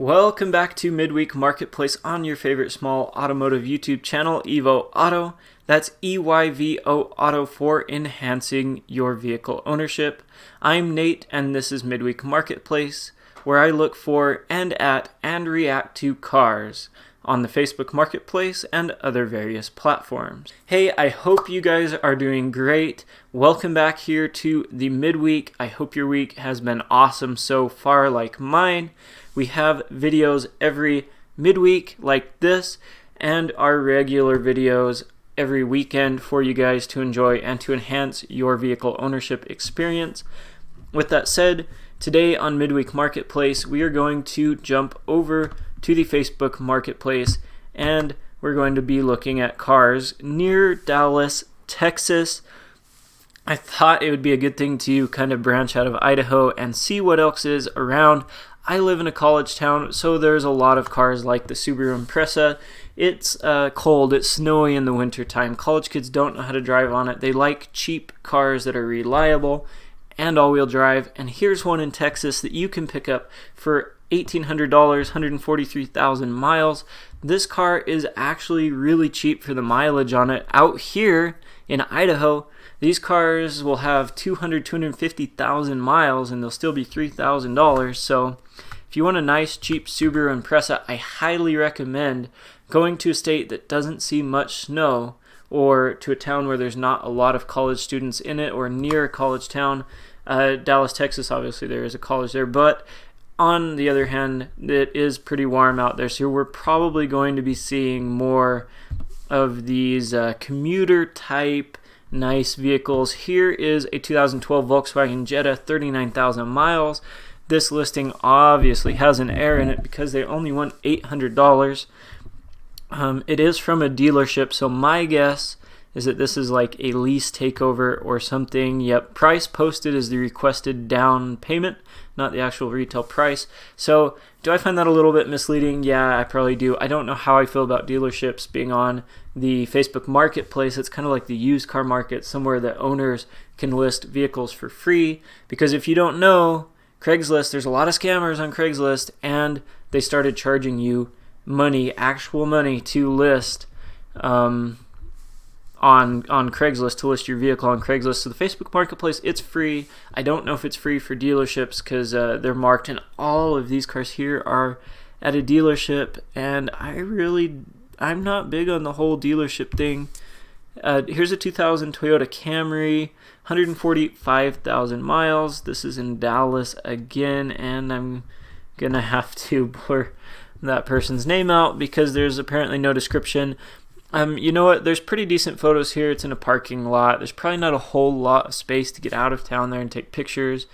Welcome back to Midweek Marketplace on your favorite small automotive YouTube channel, Evo Auto. That's EYVO Auto for enhancing your vehicle ownership. I'm Nate and this is Midweek Marketplace, where I look for and react to cars on the Facebook Marketplace and other various platforms. Hey, I hope you guys are doing great. Welcome back here to the midweek. I hope your week has been awesome so far, like mine. We have videos every midweek like this and our regular videos every weekend for you guys to enjoy and to enhance your vehicle ownership experience. With that said, today on Midweek Marketplace, we are going to jump over to the Facebook Marketplace and we're going to be looking at cars near Dallas, Texas. I thought it would be a good thing to kind of branch out of Idaho and see what else is around. I live in a college town, so there's a lot of cars like the Subaru Impreza. It's cold, it's snowy in the wintertime. College kids don't know how to drive on it. They like cheap cars that are reliable and all-wheel drive. And here's one in Texas that you can pick up for $1,800, 143,000 miles. This car is actually really cheap for the mileage on it. Out here in Idaho, these cars will have 250,000 miles and they'll still be $3,000. So if you want a nice cheap Subaru Impreza, I highly recommend going to a state that doesn't see much snow or to a town where there's not a lot of college students in it or near a college town. Dallas, Texas, obviously there is a college there, but on the other hand, it is pretty warm out there, so we're probably going to be seeing more of these commuter type nice vehicles. Here is a 2012 Volkswagen Jetta, 39,000 miles. This listing obviously has an error in it because they only want $800. It is from a dealership, so my guess is that this is like a lease takeover or something. Yep, price posted is the requested down payment, not the actual retail price. So do I find that a little bit misleading? Yeah, I probably do. I don't know how I feel about dealerships being on the Facebook Marketplace. It's kind of like the used car market, somewhere that owners can list vehicles for free. Because if you don't know, Craigslist, there's a lot of scammers on Craigslist, and they started charging you money, actual money, to list on Craigslist, to list your vehicle on Craigslist. So the Facebook Marketplace, it's free. I don't know if it's free for dealerships because they're marked, and all of these cars here are at a dealership, and I'm not big on the whole dealership thing. Here's a 2000 Toyota Camry, 145,000 miles. This is in Dallas again, and I'm gonna have to blur that person's name out because there's apparently no description. You know what? There's pretty decent photos here. It's in a parking lot. There's probably not a whole lot of space to get out of town there and take pictures.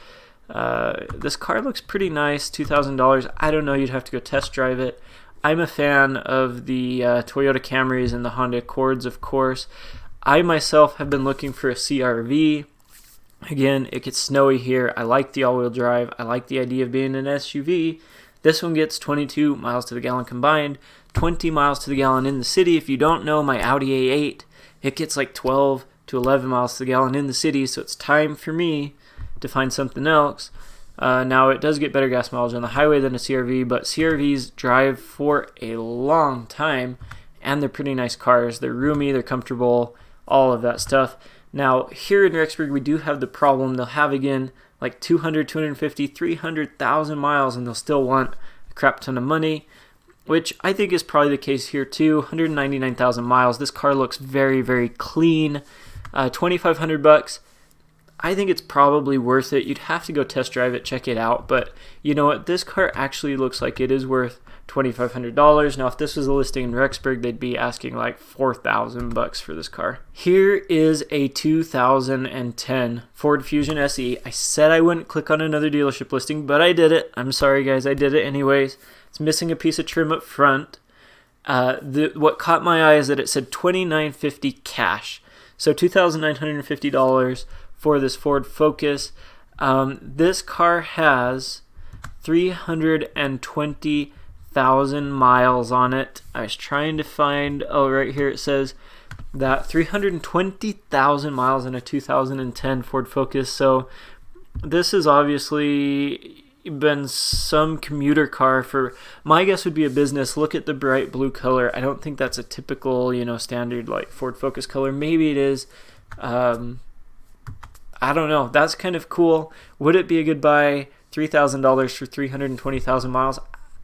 This car looks pretty nice, $2,000. I don't know. You'd have to go test drive it. I'm a fan of the Toyota Camrys and the Honda Accords, of course. I myself have been looking for a CR-V. Again, it gets snowy here. I like the all-wheel drive. I like the idea of being an SUV. This one gets 22 miles to the gallon combined, 20 miles to the gallon in the city. If you don't know, my Audi A8, it gets like 12 to 11 miles to the gallon in the city, so it's time for me to find something else. Now, it does get better gas mileage on the highway than a CR-V, but CR-Vs drive for a long time, and they're pretty nice cars. They're roomy, they're comfortable, all of that stuff. Now, here in Rexburg, we do have the problem. They'll have, again, like 200, 250, 300,000 miles, and they'll still want a crap ton of money, which I think is probably the case here too. 199,000 miles. This car looks very, very clean. $2,500. I think it's probably worth it. You'd have to go test drive it, check it out, but you know what? This car actually looks like it is worth $2,500. Now, if this was a listing in Rexburg, they'd be asking like $4,000 for this car. Here is a 2010 Ford Fusion SE. I said I wouldn't click on another dealership listing, but I did it. I'm sorry, guys. I did it anyways. It's missing a piece of trim up front. What caught my eye is that it said $2,950 cash. So $2,950 for this Ford Focus. This car has 320,000 miles on it. I was trying to find, right here it says that 320,000 miles in a 2010 Ford Focus. So this is obviously, been some commuter car for, my guess would be a business. Look at the bright blue color. I don't think that's a typical, standard like Ford Focus color. Maybe it is. I don't know. That's kind of cool. Would it be a good buy? $3,000 for 320,000 miles?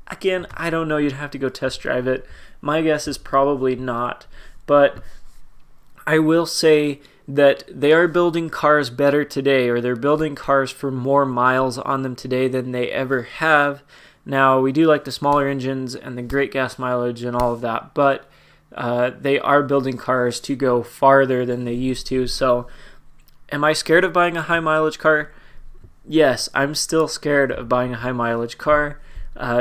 Again, I don't know. You'd have to go test drive it. My guess is probably not. But I will say that they are building cars better today, or they're building cars for more miles on them today than they ever have. Now, we do like the smaller engines and the great gas mileage and all of that, but they are building cars to go farther than they used to. So am I scared of buying a high mileage car? Yes, I'm still scared of buying a high mileage car.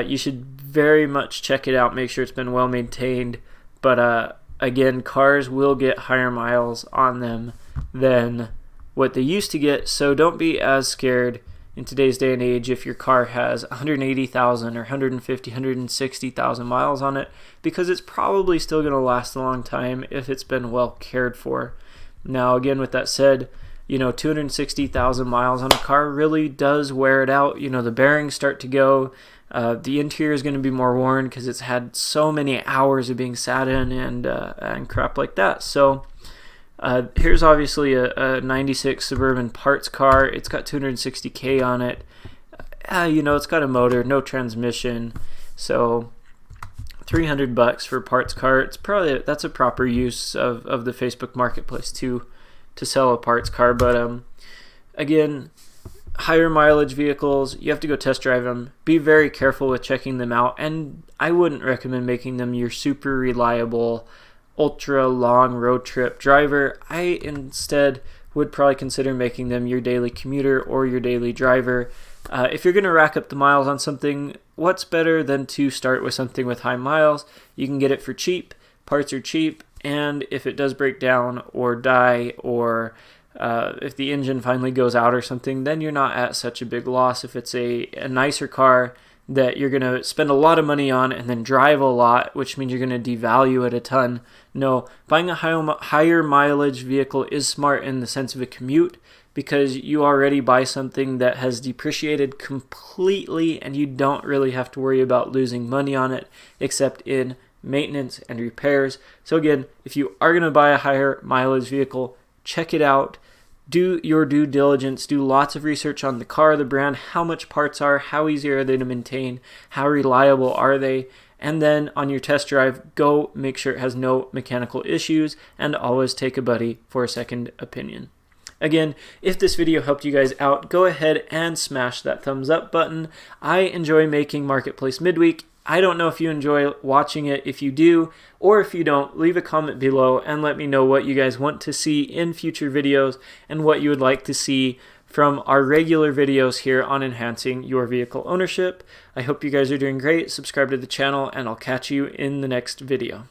You should very much check it out, make sure it's been well maintained, but again, cars will get higher miles on them than what they used to get, so don't be as scared in today's day and age if your car has 180,000 or 150, 160,000 miles on it, because it's probably still going to last a long time if it's been well cared for. Now, again, with that said, 260,000 miles on a car really does wear it out. The bearings start to go. The interior is going to be more worn because it's had so many hours of being sat in and crap like that. So here's obviously a 96 Suburban parts car. It's got 260K on it. It's got a motor, no transmission. So $300 for a parts car. That's a proper use of the Facebook Marketplace to sell a parts car. But again, higher mileage vehicles, you have to go test drive them. Be very careful with checking them out, and I wouldn't recommend making them your super reliable, ultra long road trip driver. I instead would probably consider making them your daily commuter or your daily driver. If you're going to rack up the miles on something, what's better than to start with something with high miles? You can get it for cheap, parts are cheap, and if it does break down or die, or if the engine finally goes out or something, then you're not at such a big loss. If it's a nicer car that you're going to spend a lot of money on and then drive a lot, which means you're going to devalue it a ton. No, buying a higher mileage vehicle is smart in the sense of a commute, because you already buy something that has depreciated completely and you don't really have to worry about losing money on it except in maintenance and repairs. So again, if you are going to buy a higher mileage vehicle, check it out. Do your due diligence. Do lots of research on the car, the brand, how much parts are, how easy are they to maintain, how reliable are they, and then on your test drive, go make sure it has no mechanical issues, and always take a buddy for a second opinion. Again, if this video helped you guys out, go ahead and smash that thumbs up button. I enjoy making Marketplace Midweek. I don't know if you enjoy watching it. If you do, or if you don't, leave a comment below and let me know what you guys want to see in future videos and what you would like to see from our regular videos here on enhancing your vehicle ownership. I hope you guys are doing great. Subscribe to the channel, and I'll catch you in the next video.